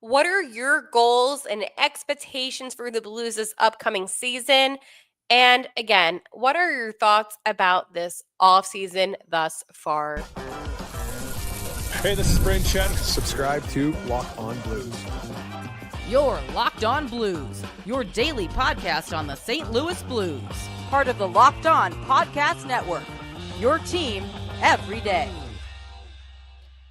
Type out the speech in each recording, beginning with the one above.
What are your goals and expectations for the Blues this upcoming season? And again, what are your thoughts about this offseason thus far? Hey, this is Brayden Chen. Subscribe to Locked On Blues. You're Locked On Blues, your daily podcast on the St. Louis Blues. Part of the Locked On Podcast Network, your team every day.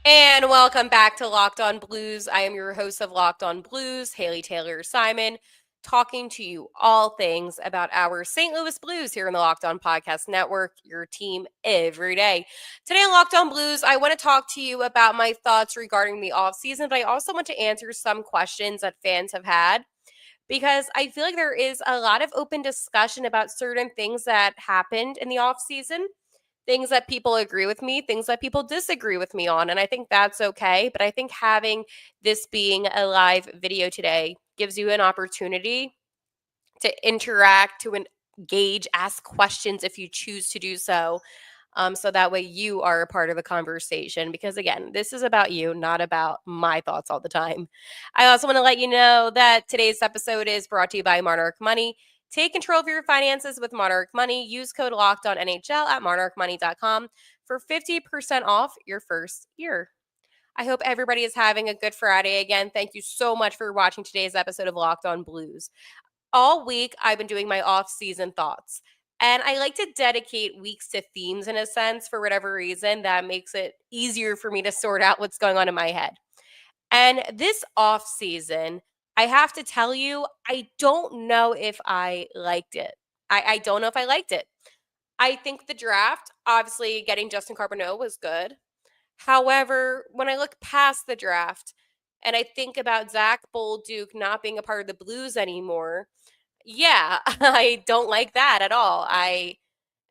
And welcome back to Locked On Blues. I am your host of Locked On Blues, Haley Taylor Simon, talking to you all things about our St. Louis Blues here in the Locked On Podcast Network, your team every day. Today on Locked On Blues, I want to talk to you about my thoughts regarding the offseason, but I also want to answer some questions that fans have had because I feel like there is a lot of open discussion about certain things that happened in the offseason, things that people agree with me, things that people disagree with me on. And I think that's okay. But I think having this being a live video today gives you an opportunity to interact, to engage, ask questions if you choose to do so. So that way you are a part of the conversation because, again, this is about you, not about my thoughts all the time. I also want to let you know that today's episode is brought to you by Monarch Money. Take control of your finances with Monarch Money. Use code LOCKEDONNHL at monarchmoney.com for 50% off your first year. I hope everybody is having a good Friday again. Thank you so much for watching today's episode of Locked On Blues. All week, I've been doing my off-season thoughts. And I like to dedicate weeks to themes in a sense for whatever reason that makes it easier for me to sort out what's going on in my head. And this off season, I have to tell you, I don't know if I liked it. I don't know if I liked it. I think the draft, obviously getting Justin Carbonneau was good. However, when I look past the draft and I think about Zach Bolduc not being a part of the Blues anymore, yeah, I don't like that at all. I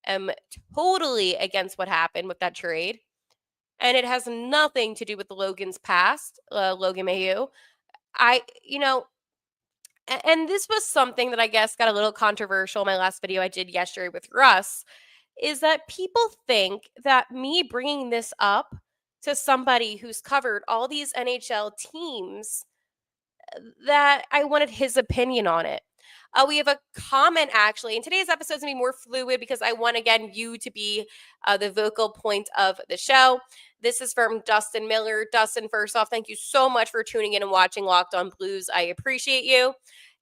am totally against what happened with that trade. And it has nothing to do with Logan's past, Logan Mayhew. And this was something that I guess got a little controversial in my last video I did yesterday with Russ, is that people think that me bringing this up to somebody who's covered all these NHL teams, that I wanted his opinion on it. We have a comment actually, and today's episode is going to be more fluid because I want, again, you to be the vocal point of the show. This is from Dustin Miller. Dustin, first off, thank you so much for tuning in and watching Locked On Blues. I appreciate you.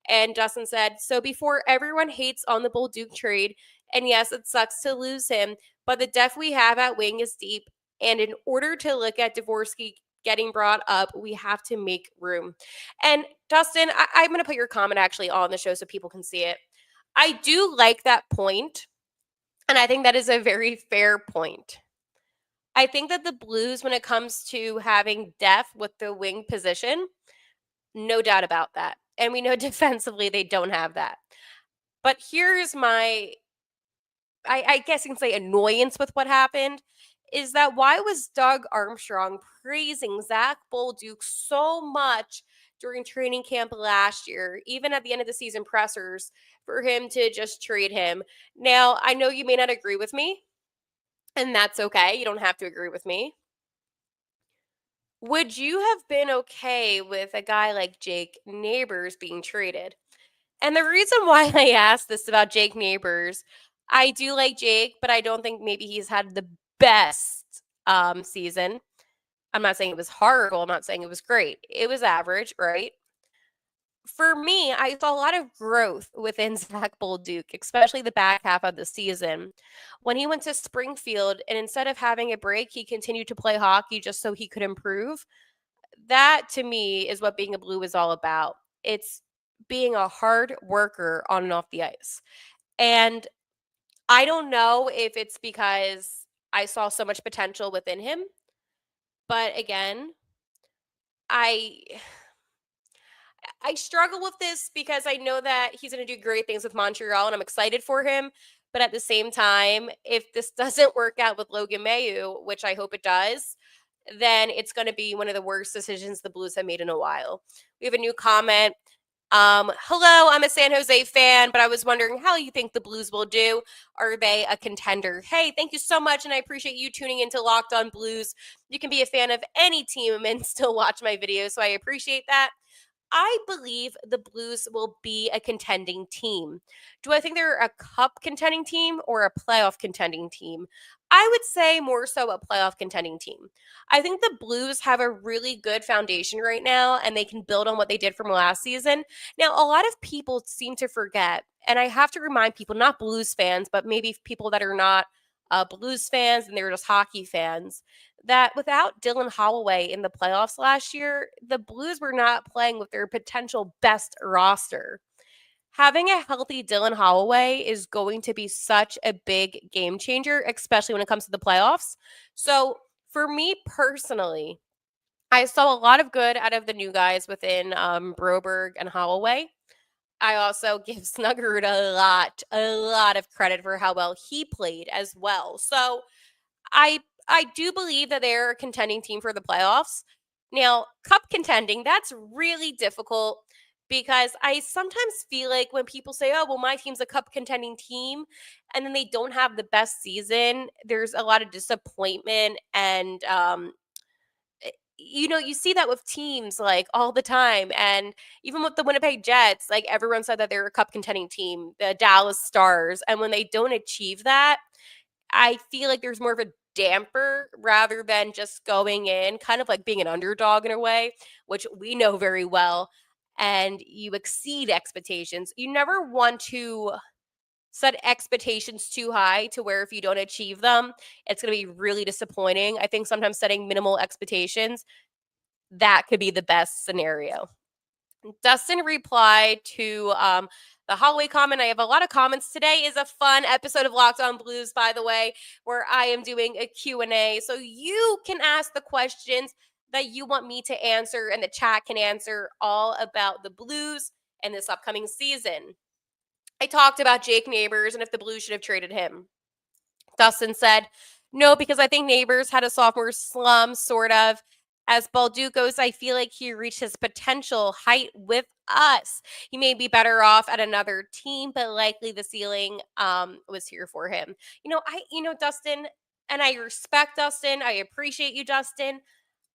And Dustin said, so before everyone hates on the Bolduc trade, and yes, it sucks to lose him, but the depth we have at wing is deep. And in order to look at Dvorsky getting brought up, we have to make room. And Dustin, I'm going to put your comment actually on the show so people can see it. I do like that point, and I think that is a very fair point. I think that the Blues, when it comes to having depth with the wing position, no doubt about that. And we know defensively they don't have that. But here's my, I guess you can say, annoyance with what happened is that why was Doug Armstrong praising Zach Bolduc so much during training camp last year, even at the end of the season pressers, for him to just trade him? Now, I know you may not agree with me, and that's okay. You don't have to agree with me. Would you have been okay with a guy like Jake Neighbors being traded? And the reason why I asked this about Jake Neighbors, I do like Jake, but I don't think maybe he's had the best season. I'm not saying it was horrible. I'm not saying it was great. It was average, right? For me, I saw a lot of growth within Zach Bolduc, especially the back half of the season. When he went to Springfield and instead of having a break, he continued to play hockey just so he could improve. That to me is what being a Blue is all about. It's being a hard worker on and off the ice. And I don't know if it's because I saw so much potential within him, but again, I I struggle with this because I know that he's going to do great things with Montreal and I'm excited for him. But at the same time, if this doesn't work out with Logan Mayhew, which I hope it does, then it's going to be one of the worst decisions the Blues have made in a while. We have a new comment. Hello, I'm a San Jose fan, but I was wondering how you think the Blues will do. Are they a contender? Hey, thank you so much, and I appreciate you tuning into Locked On Blues. You can be a fan of any team and still watch my videos, so I appreciate that. I believe the Blues will be a contending team. Do I think they're a cup contending team or a playoff contending team? I would say more so a playoff contending team. I think the Blues have a really good foundation right now and they can build on what they did from last season. Now, a lot of people seem to forget, and I have to remind people, not Blues fans, but maybe people that are not Blues fans and they're just hockey fans, that without Dylan Holloway in the playoffs last year, the Blues were not playing with their potential best roster. Having a healthy Dylan Holloway is going to be such a big game changer, especially when it comes to the playoffs. So, for me personally, I saw a lot of good out of the new guys within Broberg and Holloway. I also give Snuggerud a lot of credit for how well he played as well. So, I do believe that they're a contending team for the playoffs. Now, cup contending, that's really difficult because I sometimes feel like when people say, "Oh, well, my team's a cup contending team," and then they don't have the best season, there's a lot of disappointment and you see that with teams like all the time. And even with the Winnipeg Jets, like everyone said that they're a cup contending team, the Dallas Stars. And when they don't achieve that, I feel like there's more of a damper rather than just going in, kind of like being an underdog in a way, which we know very well. And you exceed expectations. You never want to set expectations too high to where if you don't achieve them, it's going to be really disappointing. I think sometimes setting minimal expectations, that could be the best scenario. Dustin replied to the Holloway comment. I have a lot of comments. Today is a fun episode of Locked On Blues, by the way, where I am doing a Q&A. So you can ask the questions that you want me to answer, and the chat can answer all about the Blues and this upcoming season. I talked about Jake Neighbors and if the Blues should have traded him. Dustin said, no, because I think Neighbors had a sophomore slump, sort of. As Balducos, I feel like he reached his potential height with us. He may be better off at another team, but likely the ceiling was here for him. Dustin, and I respect Dustin. I appreciate you, Dustin.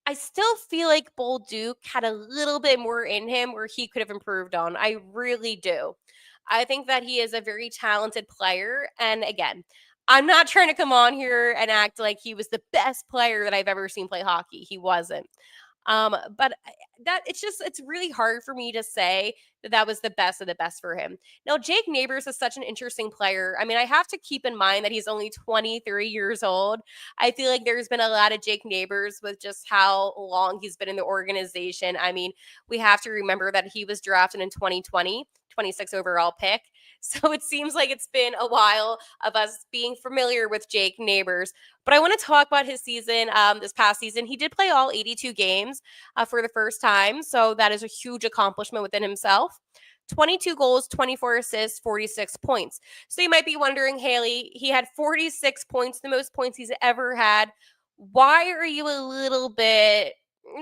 I still feel like Bolduc had a little bit more in him where he could have improved on. I really do. I think that he is a very talented player. And again, I'm not trying to come on here and act like he was the best player that I've ever seen play hockey. He wasn't. But it's really hard for me to say that that was the best of the best for him. Now, Jake Neighbors is such an interesting player. I mean, I have to keep in mind that he's only 23 years old. I feel like there's been a lot of Jake Neighbors with just how long he's been in the organization. I mean, we have to remember that he was drafted in 2020, 26 overall pick. So it seems like it's been a while of us being familiar with Jake Neighbors. But I want to talk about his season this past season. He did play all 82 games for the first time. So that is a huge accomplishment within himself. 22 goals, 24 assists, 46 points. So you might be wondering, Haley, he had 46 points, the most points he's ever had. Why are you a little bit,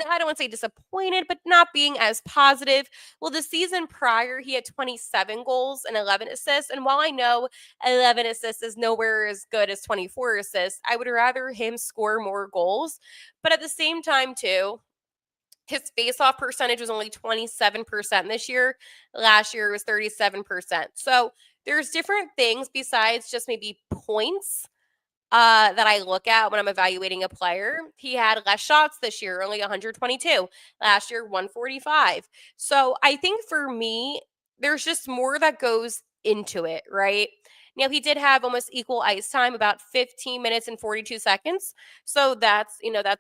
I don't want to say disappointed, but not being as positive? Well, the season prior, he had 27 goals and 11 assists. And while I know 11 assists is nowhere as good as 24 assists, I would rather him score more goals. But at the same time, too, his faceoff percentage was only 27% this year. Last year it was 37%. So there's different things besides just maybe points that I look at when I'm evaluating a player. He had less shots this year, only 122. Last year, 145. So I think for me, there's just more that goes into it, right? Now, he did have almost equal ice time, about 15 minutes and 42 seconds. So that's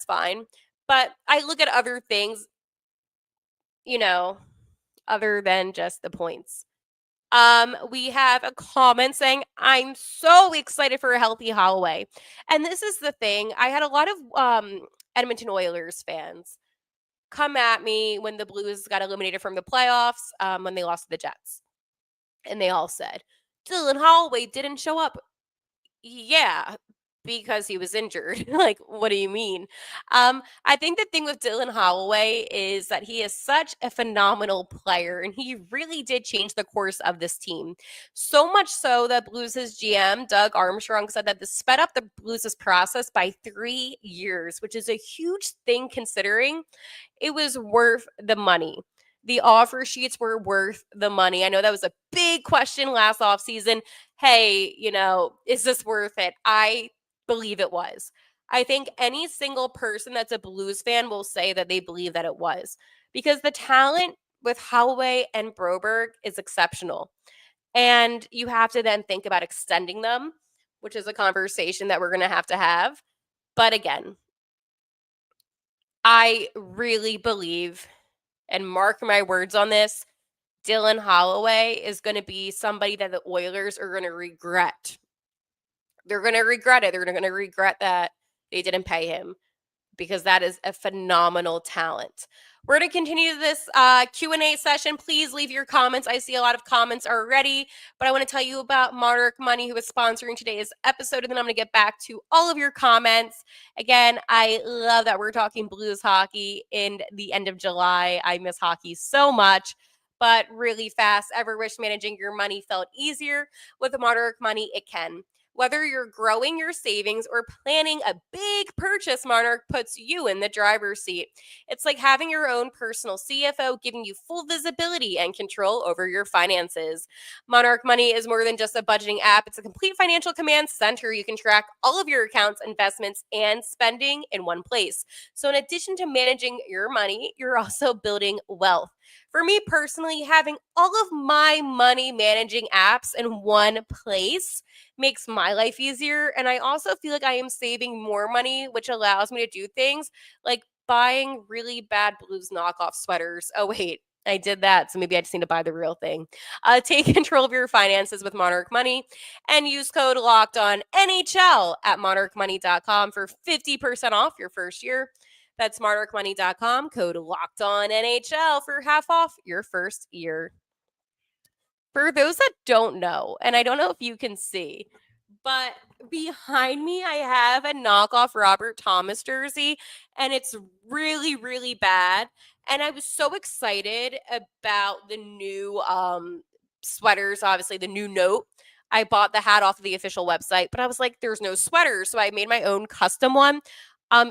fine. But I look at other things, other than just the points. We have a comment saying, I'm so excited for a healthy Holloway. And this is the thing. I had a lot of Edmonton Oilers fans come at me when the Blues got eliminated from the playoffs when they lost to the Jets. And they all said, Dylan Holloway didn't show up. Yeah, because he was injured. Like, what do you mean? I think the thing with Dylan Holloway is that he is such a phenomenal player, and he really did change the course of this team. So much so that Blues' GM, Doug Armstrong, said that this sped up the Blues' process by 3 years, which is a huge thing considering it was worth the money. The offer sheets were worth the money. I know that was a big question last offseason. Hey, is this worth it? I believe it was. I think any single person that's a Blues fan will say that they believe that it was because the talent with Holloway and Broberg is exceptional. And you have to then think about extending them, which is a conversation that we're going to have. But again, I really believe, and mark my words on this, Dylan Holloway is going to be somebody that the Oilers are going to regret. They're going to regret it. They're going to regret that they didn't pay him because that is a phenomenal talent. We're going to continue this Q&A session. Please leave your comments. I see a lot of comments already, but I want to tell you about Monarch Money, who is sponsoring today's episode, and then I'm going to get back to all of your comments. Again, I love that we're talking Blues hockey in the end of July. I miss hockey so much. But really fast, ever wish managing your money felt easier? With Monarch Money, it can. Whether you're growing your savings or planning a big purchase, Monarch puts you in the driver's seat. It's like having your own personal CFO, giving you full visibility and control over your finances. Monarch Money is more than just a budgeting app. It's a complete financial command center. You can track all of your accounts, investments, and spending in one place. So in addition to managing your money, you're also building wealth. For me personally, having all of my money managing apps in one place makes my life easier. And I also feel like I am saving more money, which allows me to do things like buying really bad Blues knockoff sweaters. Oh, wait, I did that. So maybe I just need to buy the real thing. Take control of your finances with Monarch Money and use code LOCKEDONNHL at monarchmoney.com for 50% off your first year. That's monarchmoney.com, code LOCKEDONNHL for half off your first year. For those that don't know, and I don't know if you can see, but behind me, I have a knockoff Robert Thomas jersey, and it's really, really bad. And I was so excited about the new sweaters, obviously, the new note. I bought the hat off of the official website, but I was like, there's no sweaters. So I made my own custom one.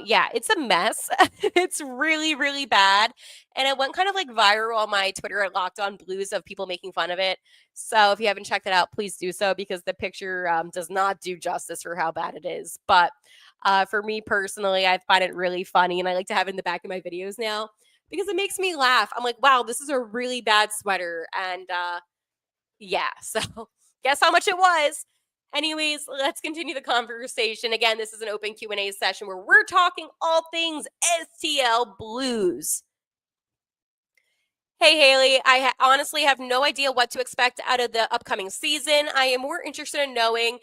Yeah, it's a mess. It's really, really bad. And it went kind of like viral on my Twitter at Locked On Blues of people making fun of it. So if you haven't checked it out, please do so because the picture does not do justice for how bad it is. But for me personally, I find it really funny and I like to have it in the back of my videos now because it makes me laugh. I'm like, wow, this is a really bad sweater. And yeah, so guess how much it was. Anyways, let's continue the conversation. Again, this is an open Q&A session where we're talking all things STL Blues. Hey, Haley, I honestly have no idea what to expect out of the upcoming season. I am more interested in knowing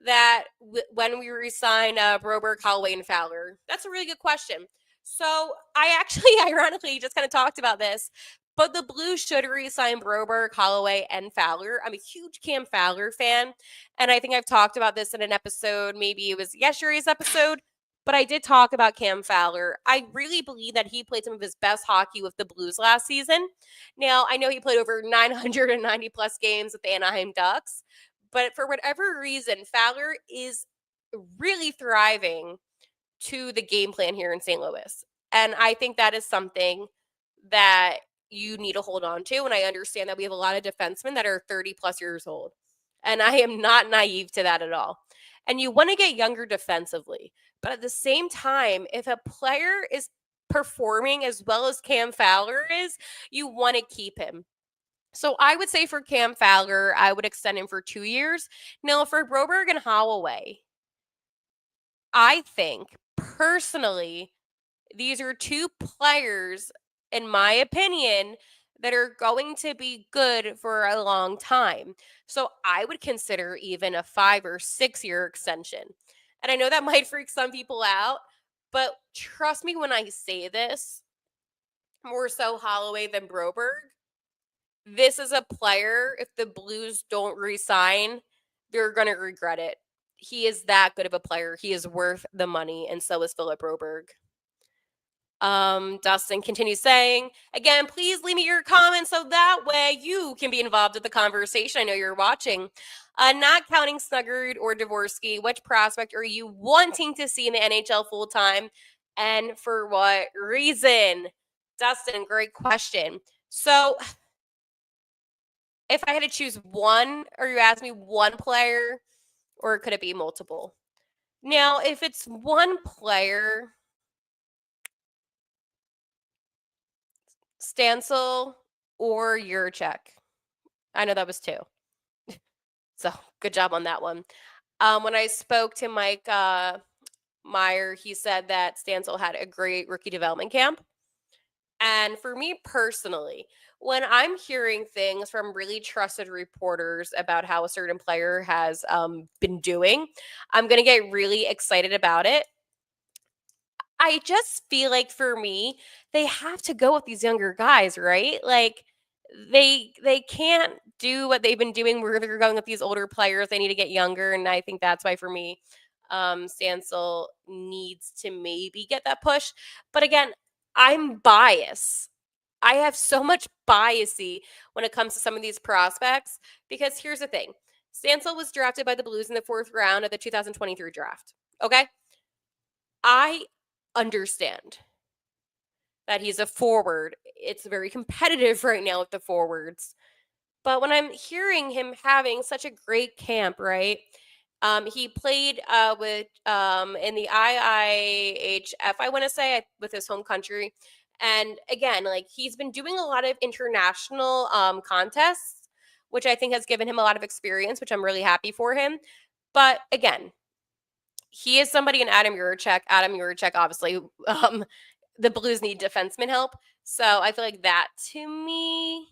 that when we resign Broberg, Holloway, and Fowler. That's a really good question. So I actually, ironically, just kind of talked about this. But the Blues should re-sign Broberg, Holloway, and Fowler. I'm a huge Cam Fowler fan. And I think I've talked about this in an episode. Maybe it was yesterday's episode. But I did talk about Cam Fowler. I really believe that he played some of his best hockey with the Blues last season. Now, I know he played over 990 plus games with the Anaheim Ducks. But for whatever reason, Fowler is really thriving to the game plan here in St. Louis. And I think that is something that you need to hold on to. And I understand that we have a lot of defensemen that are 30 plus years old. And I am not naive to that at all. And you want to get younger defensively. But at the same time, if a player is performing as well as Cam Fowler is, you want to keep him. So I would say for Cam Fowler, I would extend him for 2 years. Now, for Broberg and Holloway, I think personally, these are two players, in my opinion, that are going to be good for a long time. So I would consider even a 5 or 6 year extension. And I know that might freak some people out, but trust me when I say this, more so Holloway than Broberg. This is a player, if the Blues don't re-sign, they're going to regret it. he is that good of a player. He is worth the money, and so is Philip Broberg. Dustin continues saying, again, please leave me your comments so that way you can be involved with the conversation. I know you're watching. Not counting Snuggerud or Dvorsky, which prospect are you wanting to see in the NHL full time, and for what reason? Dustin, great question. So, if I had to choose one, or you asked me one player, or could it be multiple? Now, if it's one player, Stancil or Juracek. I know that was two. So good job on that one. When I spoke to Mike Meyer, he said that Stancil had a great rookie development camp. And for me personally, when I'm hearing things from really trusted reporters about how a certain player has been doing, I'm going to get really excited about it. I just feel like for me, they have to go with these younger guys, right? Like they can't do what they've been doing where they're going with these older players. They need to get younger, and I think that's why for me, Stancil needs to maybe get that push. But again, I'm biased. I have so much biasy when it comes to some of these prospects because here's the thing: Stancil was drafted by the Blues in the 4th round of the 2023 draft. Okay, I understand that he's a forward. It's very competitive right now with the forwards. But when I'm hearing him having such a great camp, right? He played with in the IIHF, I want to say, with his home country. And again, like he's been doing a lot of international contests, which I think has given him a lot of experience, which I'm really happy for him. But again, he is somebody in Adam Juracek. Adam Juracek, obviously, the Blues need defenseman help. So I feel like that to me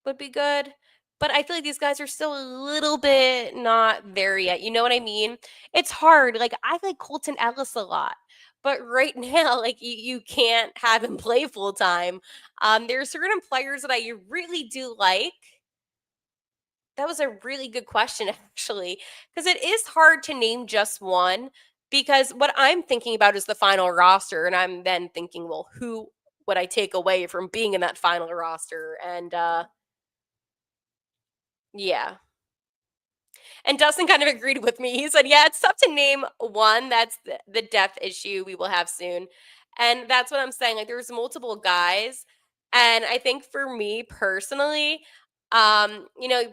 would be good. But I feel like these guys are still a little bit not there yet. You know what I mean? It's hard. Like I like Colton Ellis a lot. But right now, like you can't have him play full time. There are certain players that I really do like. That was a really good question, actually, because it is hard to name just one. Because what I'm thinking about is the final roster, and I'm then thinking, well, who would I take away from being in that final roster? And yeah. And Dustin kind of agreed with me. He said, yeah, it's tough to name one. That's the depth issue we will have soon. And that's what I'm saying. Like, there's multiple guys. And I think for me personally, you know,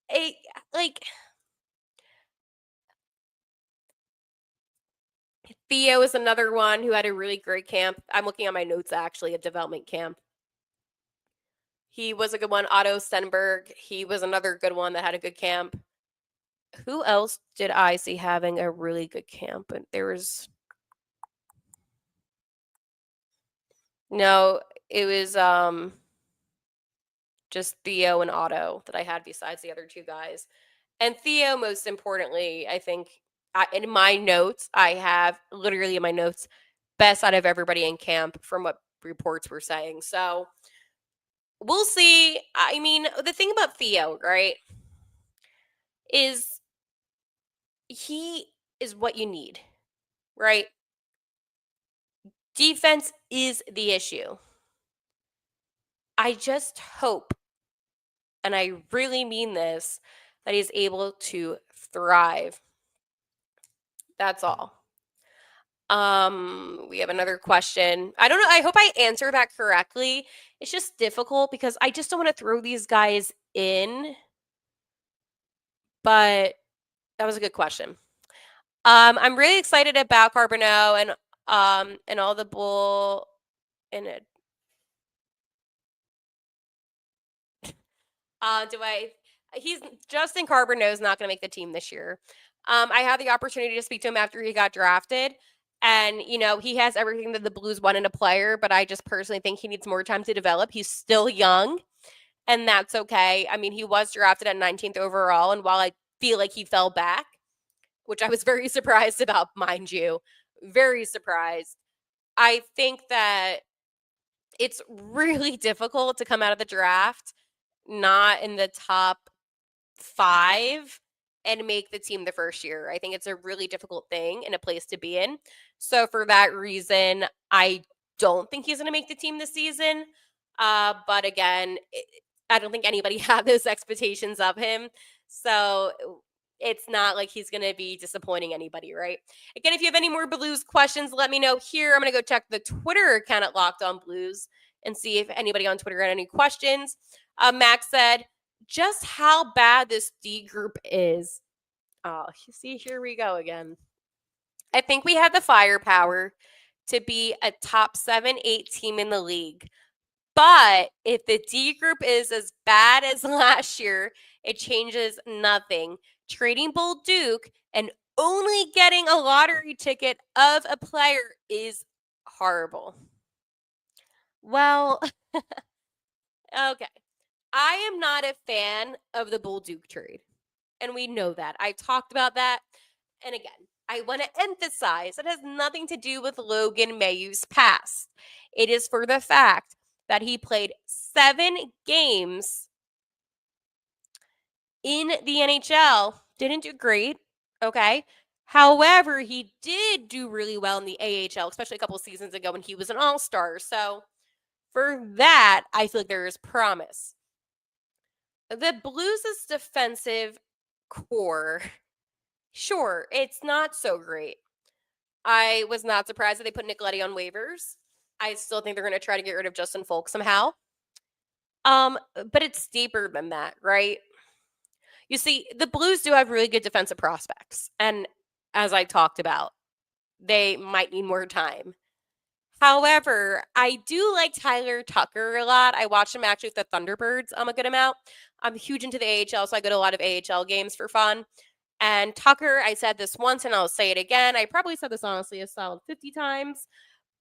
it, like, Theo is another one who had a really great camp. I'm looking at my notes, actually, a development camp. He was a good one. Otto Stenberg, he was another good one that had a good camp. Who else did I see having a really good camp? And there was no, it was just Theo and Otto that I had besides the other two guys. And Theo, most importantly, I think in my notes, I have literally in my notes, best out of everybody in camp from what reports were saying. So we'll see. I mean, the thing about Theo, right, is he is what you need, right? Defense is the issue. I just hope, and I really mean this, that he's able to thrive. That's all. We have another question. I don't know. I hope I answered that correctly. It's just difficult because I just don't want to throw these guys in. But that was a good question. I'm really excited about Carbonneau and all the bull in it. He's Justin Carbonneau is not going to make the team this year. I had the opportunity to speak to him after he got drafted. And, you know, he has everything that the Blues want in a player, but I just personally think he needs more time to develop. He's still young, and that's okay. I mean, he was drafted at 19th overall, and while I feel like he fell back, which I was very surprised about, mind you, very surprised, I think that it's really difficult to come out of the draft not in the top 5 and make the team the first year. I think it's a really difficult thing and a place to be in. So for that reason, I don't think he's going to make the team this season. But again, I don't think anybody had those expectations of him. So it's not like he's going to be disappointing anybody, right? Again, if you have any more Blues questions, let me know here. I'm going to go check the Twitter account at Locked On Blues and see if anybody on Twitter had any questions. Max said, just how bad this D group is. Oh, you see, here we go again. I think we have the firepower to be a top 7-8 team in the league. But if the D group is as bad as last year, it changes nothing. Trading Bolduc and only getting a lottery ticket of a player is horrible. Well, okay. I am not a fan of the Bolduc trade. And we know that. I talked about that. And again, I want to emphasize it has nothing to do with Logan Mayhew's past. It is for the fact that he played 7 games in the NHL. Didn't do great, okay? However, he did do really well in the AHL, especially a couple of seasons ago when he was an all-star. So for that, I feel like there is promise. The Blues' defensive core, sure, it's not so great. I was not surprised that they put Nick Leddy on waivers. I still think they're going to try to get rid of Justin Folk somehow. But it's deeper than that, right? You see, the Blues do have really good defensive prospects. And as I talked about, they might need more time. However, I do like Tyler Tucker a lot. I watched him actually with the Thunderbirds a good amount. I'm huge into the AHL, so I go to a lot of AHL games for fun. And Tucker, I said this once and I'll say it again. I probably said this honestly a solid 50 times.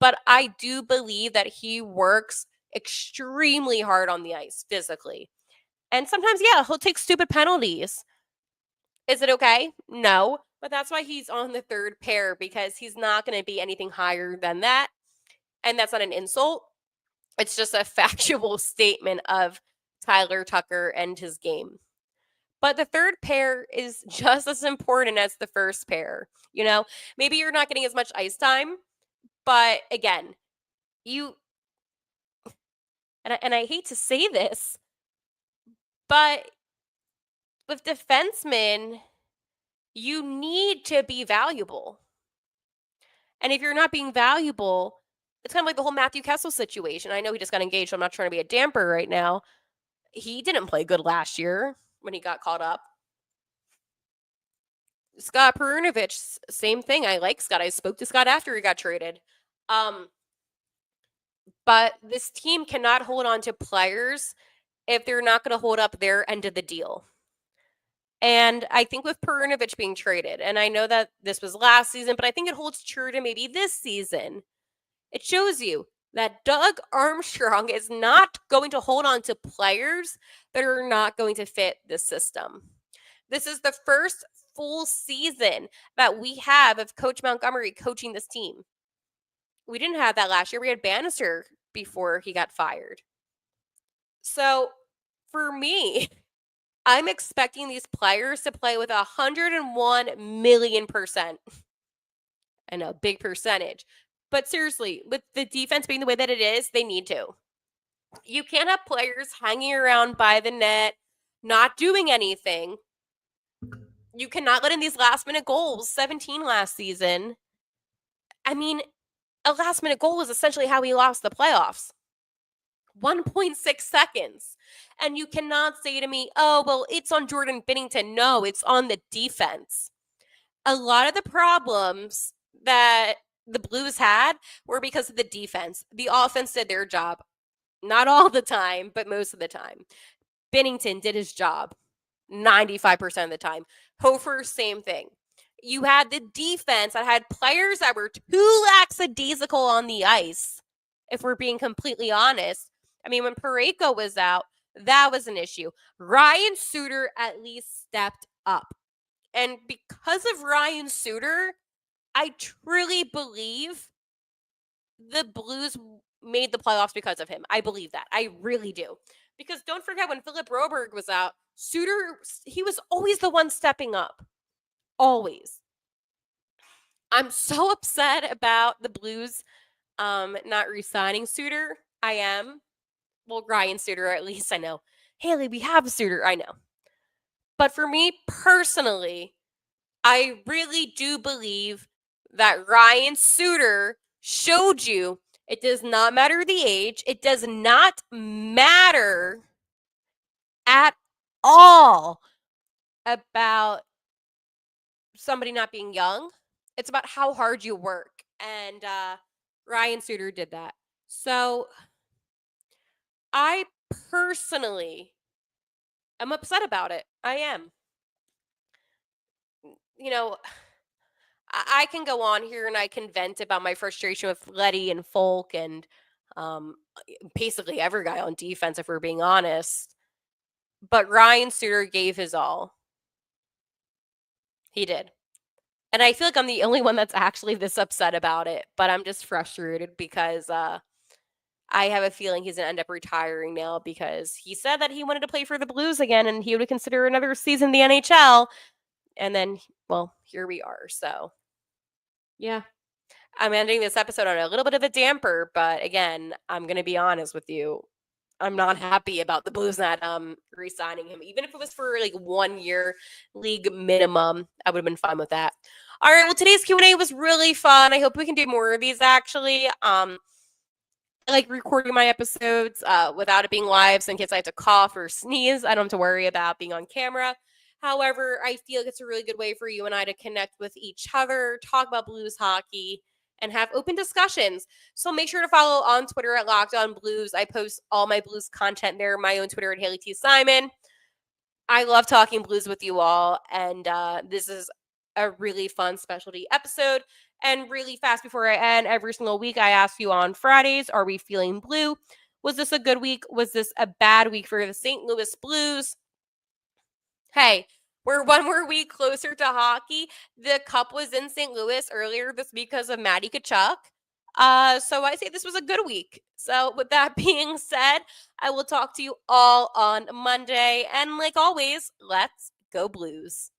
But I do believe that he works extremely hard on the ice physically. And sometimes, yeah, he'll take stupid penalties. Is it okay? No. But that's why he's on the third pair, because he's not going to be anything higher than that. And that's not an insult. It's just a factual statement of Tyler Tucker and his game. But the third pair is just as important as the first pair. You know, maybe you're not getting as much ice time, but again, and I hate to say this, but with defensemen, you need to be valuable. And if you're not being valuable, it's kind of like the whole Matthew Kessel situation. I know he just got engaged, so I'm not trying to be a damper right now. He didn't play good last year when he got called up. Scott Perunovich, same thing. I like Scott. I spoke to Scott after he got traded. But this team cannot hold on to players if they're not going to hold up their end of the deal. And I think with Perunovich being traded, and I know that this was last season, but I think it holds true to maybe this season. It shows you that Doug Armstrong is not going to hold on to players that are not going to fit the system. This is the first full season that we have of Coach Montgomery coaching this team. We didn't have that last year. We had Bannister before he got fired. So for me, I'm expecting these players to play with 101 million %. I know, big percentage. But seriously, with the defense being the way that it is, they need to. You can't have players hanging around by the net, not doing anything. You cannot let in these last-minute goals, 17 last season. I mean, a last-minute goal is essentially how he lost the playoffs. 1.6 seconds. And you cannot say to me, oh, well, it's on Jordan Binnington. No, it's on the defense. A lot of the problems that the Blues had were because of the defense. The offense did their job. Not all the time, but most of the time. Binnington did his job 95% of the time. Hofer, same thing. You had the defense that had players that were too lackadaisical on the ice, if we're being completely honest. I mean, when Parayko was out, that was an issue. Ryan Suter at least stepped up. And because of Ryan Suter, I truly believe the Blues made the playoffs because of him. I believe that. I really do. Because don't forget, when Philip Broberg was out, Suter, he was always the one stepping up. Always. I'm so upset about the Blues not re-signing Suter. I am. Well, Ryan Suter, at least I know. Haley, we have a Suter. I know. But for me personally, I really do believe that Ryan Suter showed you it does not matter the age. It does not matter at all about somebody not being young. It's about how hard you work. And Ryan Suter did that. So I personally am upset about it. I am. You know, I can go on here and I can vent about my frustration with Letty and Folk and basically every guy on defense, if we're being honest. But Ryan Suter gave his all. He did. And I feel like I'm the only one that's actually this upset about it. But I'm just frustrated because I have a feeling he's going to end up retiring now because he said that he wanted to play for the Blues again and he would consider another season in the NHL. And then, well, here we are. So, yeah. I'm ending this episode on a little bit of a damper, but again, I'm going to be honest with you. I'm not happy about the Blues not re-signing him. Even if it was for like 1 year league minimum, I would have been fine with that. All right, well, today's Q&A was really fun. I hope we can do more of these, actually. I like recording my episodes without it being live, so in case I have to cough or sneeze, I don't have to worry about being on camera. However, I feel like it's a really good way for you and I to connect with each other, talk about Blues hockey, and have open discussions. So make sure to follow on Twitter at Locked On Blues. I post all my Blues content there. My own Twitter at Haley T. Simon. I love talking Blues with you all, and this is a really fun specialty episode. And really fast before I end, every single week I ask you on Fridays, are we feeling blue? Was this a good week? Was this a bad week for the St. Louis Blues? Hey, we're one more week closer to hockey. The Cup was in St. Louis earlier this week because of Matty Tkachuk. So I say this was a good week. So with that being said, I will talk to you all on Monday. And like always, let's go Blues.